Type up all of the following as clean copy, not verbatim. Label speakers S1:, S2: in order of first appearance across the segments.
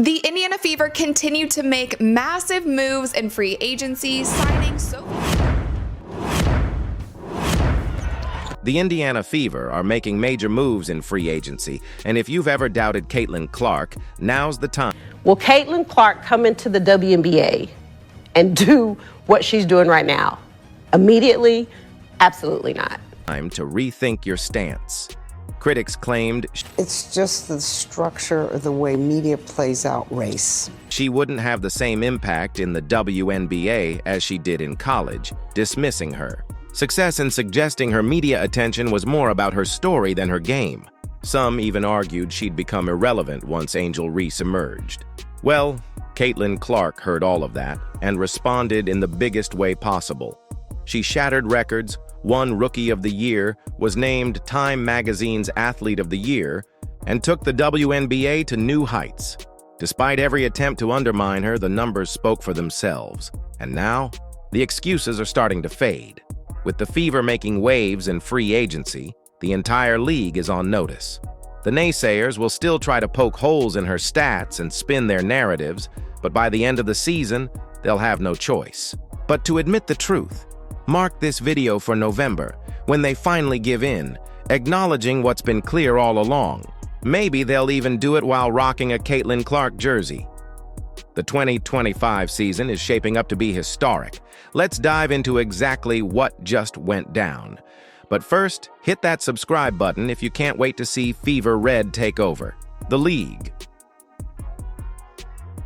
S1: The Indiana Fever continue to make massive moves in free agency, signing
S2: The Indiana Fever are making major moves in free agency, and if you've ever doubted Caitlin Clark, now's the time.
S3: Will Caitlin Clark come into the WNBA and do what she's doing right now? Immediately? Absolutely not.
S2: Time to rethink your stance. Critics claimed
S4: it's just the structure of the way media plays out race.
S2: She wouldn't have the same impact in the WNBA as she did in college, dismissing her. Success in suggesting her media attention was more about her story than her game. Some even argued she'd become irrelevant once Angel Reese emerged. Well, Caitlin Clark heard all of that and responded in the biggest way possible. She shattered records, won Rookie of the Year, was named Time Magazine's Athlete of the Year, and took the WNBA to new heights. Despite every attempt to undermine her, the numbers spoke for themselves. And now, the excuses are starting to fade. With the Fever making waves in free agency, the entire league is on notice. The naysayers will still try to poke holes in her stats and spin their narratives, but by the end of the season, they'll have no choice. But to admit the truth, mark this video for November, when they finally give in, acknowledging what's been clear all along. Maybe they'll even do it while rocking a Caitlin Clark jersey. The 2025 season is shaping up to be historic. Let's dive into exactly what just went down. But first, hit that subscribe button if you can't wait to see Fever Red take over the league.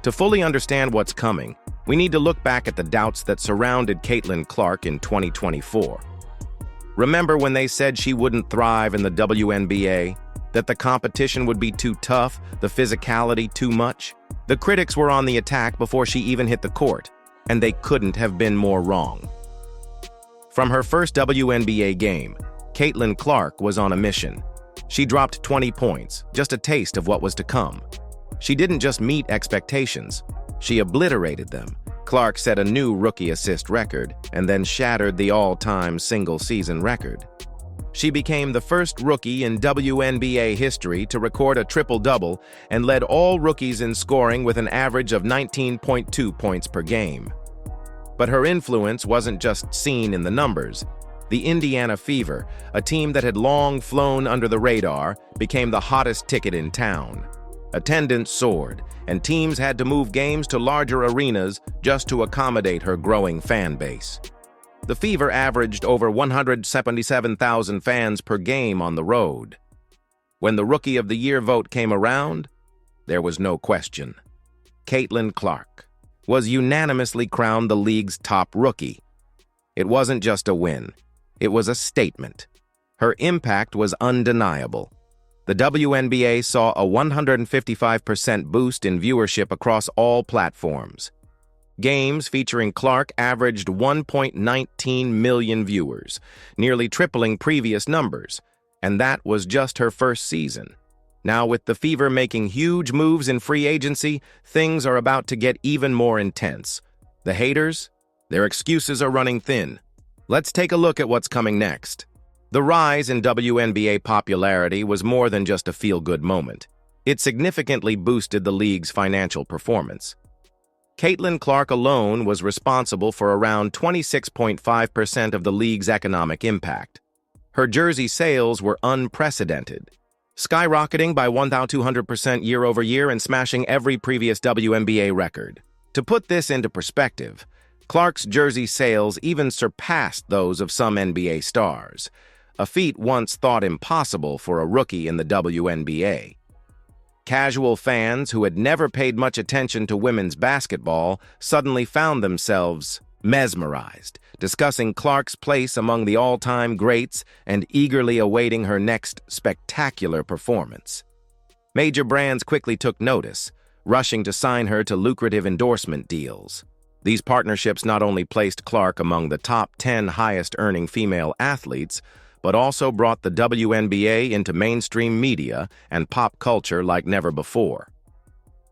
S2: To fully understand what's coming, we need to look back at the doubts that surrounded Caitlin Clark in 2024. Remember when they said she wouldn't thrive in the WNBA, that the competition would be too tough, the physicality too much? The critics were on the attack before she even hit the court, and they couldn't have been more wrong. From her first WNBA game, Caitlin Clark was on a mission. She dropped 20 points, just a taste of what was to come. She didn't just meet expectations, she obliterated them. Clark set a new rookie assist record and then shattered the all-time single-season record. She became the first rookie in WNBA history to record a triple-double and led all rookies in scoring with an average of 19.2 points per game. But her influence wasn't just seen in the numbers. The Indiana Fever, a team that had long flown under the radar, became the hottest ticket in town. Attendance soared, and teams had to move games to larger arenas just to accommodate her growing fan base. The Fever averaged over 177,000 fans per game on the road. When the Rookie of the Year vote came around, there was no question. Caitlin Clark was unanimously crowned the league's top rookie. It wasn't just a win, it was a statement. Her impact was undeniable. The WNBA saw a 155% boost in viewership across all platforms. Games featuring Clark averaged 1.19 million viewers, nearly tripling previous numbers, and that was just her first season. Now, with the Fever making huge moves in free agency, things are about to get even more intense. The haters, their excuses are running thin. Let's take a look at what's coming next. The rise in WNBA popularity was more than just a feel-good moment. It significantly boosted the league's financial performance. Caitlin Clark alone was responsible for around 26.5% of the league's economic impact. Her jersey sales were unprecedented, skyrocketing by 1,200% year-over-year and smashing every previous WNBA record. To put this into perspective, Clark's jersey sales even surpassed those of some NBA stars, a feat once thought impossible for a rookie in the WNBA. Casual fans who had never paid much attention to women's basketball suddenly found themselves mesmerized, discussing Clark's place among the all-time greats and eagerly awaiting her next spectacular performance. Major brands quickly took notice, rushing to sign her to lucrative endorsement deals. These partnerships not only placed Clark among the top 10 highest-earning female athletes, but also brought the WNBA into mainstream media and pop culture like never before.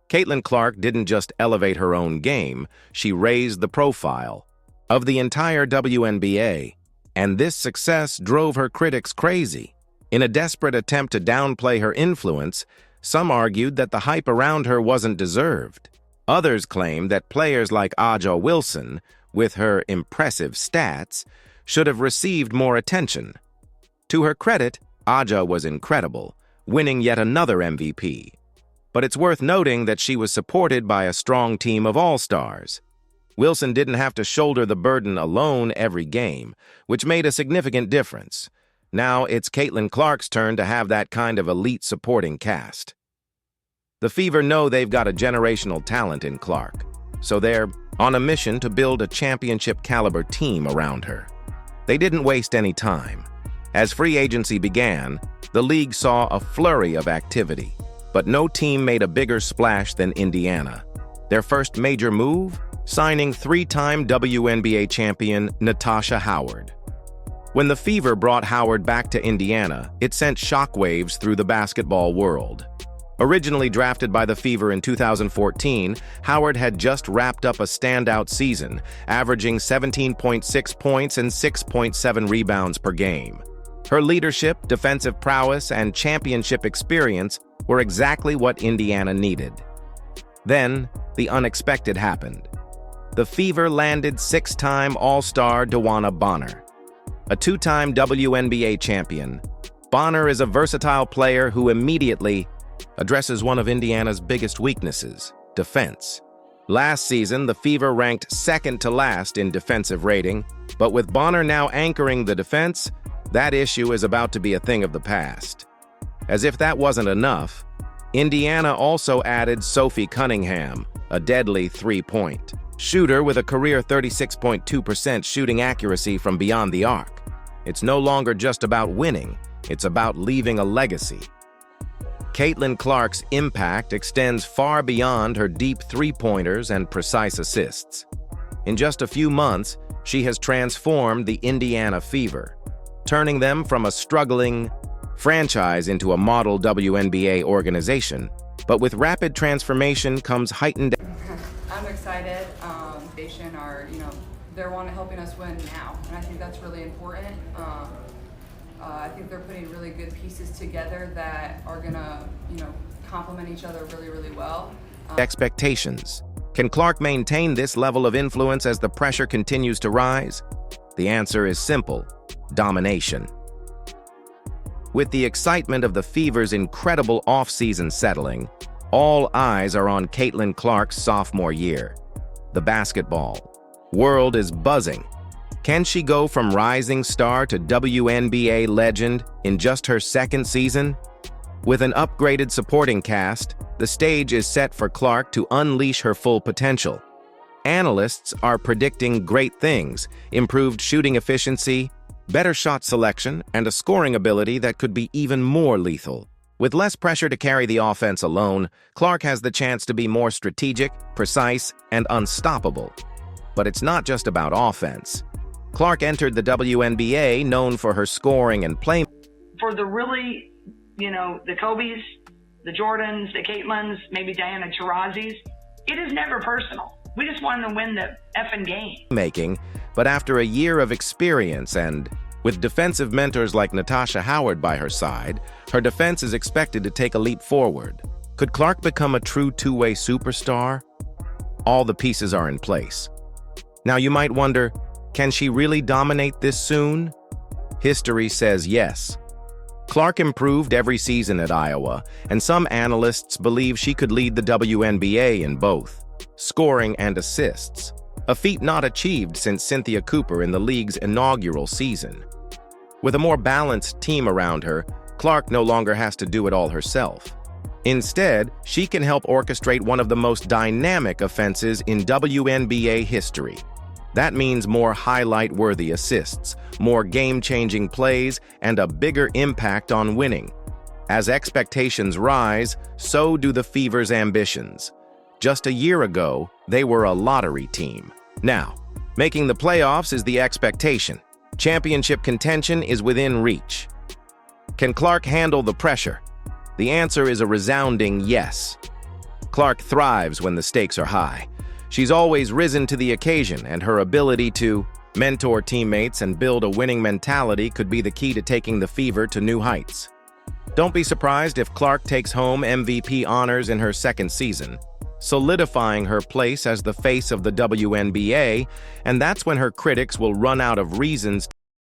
S2: Caitlin Clark didn't just elevate her own game, she raised the profile of the entire WNBA, and this success drove her critics crazy. In a desperate attempt to downplay her influence, some argued that the hype around her wasn't deserved. Others claimed that players like Aja Wilson, with her impressive stats, should have received more attention. To her credit, Aja was incredible, winning yet another MVP. But it's worth noting that she was supported by a strong team of all-stars. Wilson didn't have to shoulder the burden alone every game, which made a significant difference. Now it's Caitlin Clark's turn to have that kind of elite supporting cast. The Fever know they've got a generational talent in Clark, so they're on a mission to build a championship-caliber team around her. They didn't waste any time. As free agency began, the league saw a flurry of activity, but no team made a bigger splash than Indiana. Their first major move? Signing three-time WNBA champion Natasha Howard. When the Fever brought Howard back to Indiana, it sent shockwaves through the basketball world. Originally drafted by the Fever in 2014, Howard had just wrapped up a standout season, averaging 17.6 points and 6.7 rebounds per game. Her leadership, defensive prowess, and championship experience were exactly what Indiana needed. Then, the unexpected happened. The Fever landed six-time All-Star DeWanna Bonner. A two-time WNBA champion, Bonner is a versatile player who immediately addresses one of Indiana's biggest weaknesses, defense. Last season, the Fever ranked second to last in defensive rating, but with Bonner now anchoring the defense, that issue is about to be a thing of the past. As if that wasn't enough, Indiana also added Sophie Cunningham, a deadly three-point shooter with a career 36.2% shooting accuracy from beyond the arc. It's no longer just about winning, it's about leaving a legacy. Caitlin Clark's impact extends far beyond her deep three-pointers and precise assists. In just a few months, she has transformed the Indiana Fever, turning them from a struggling franchise into a model WNBA organization. But with rapid transformation comes heightened.
S5: I'm excited. They're helping us win now, and I think that's really important. I think they're putting really good pieces together that are gonna, complement each other really, really well.
S2: Expectations. Can Clark maintain this level of influence as the pressure continues to rise? The answer is simple: domination. With the excitement of the Fever's incredible off-season settling, all eyes are on Caitlin Clark's sophomore year. The basketball world is buzzing. Can she go from rising star to WNBA legend in just her second season? With an upgraded supporting cast, the stage is set for Clark to unleash her full potential. Analysts are predicting great things: improved shooting efficiency, better shot selection, and a scoring ability that could be even more lethal. With less pressure to carry the offense alone, Clark has the chance to be more strategic, precise, and unstoppable. But it's not just about offense. Clark entered the WNBA known for her scoring and play.
S6: For the really, the Kobe's, the Jordans, the Caitlins, maybe Diana Taurasi's, it is never personal. We just want them to win the effing game.
S2: But after a year of experience and with defensive mentors like Natasha Howard by her side, her defense is expected to take a leap forward. Could Clark become a true two-way superstar? All the pieces are in place. Now you might wonder, can she really dominate this soon? History says yes. Clark improved every season at Iowa, and some analysts believe she could lead the WNBA in both scoring and assists, a feat not achieved since Cynthia Cooper in the league's inaugural season. With a more balanced team around her, Clark no longer has to do it all herself. Instead, she can help orchestrate one of the most dynamic offenses in WNBA history. That means more highlight-worthy assists, more game-changing plays, and a bigger impact on winning. As expectations rise, so do the Fever's ambitions. Just a year ago, they were a lottery team. Now, making the playoffs is the expectation. Championship contention is within reach. Can Clark handle the pressure? The answer is a resounding yes. Clark thrives when the stakes are high. She's always risen to the occasion, and her ability to mentor teammates and build a winning mentality could be the key to taking the Fever to new heights. Don't be surprised if Clark takes home MVP honors in her second season, solidifying her place as the face of the WNBA, and that's when her critics will run out of reasons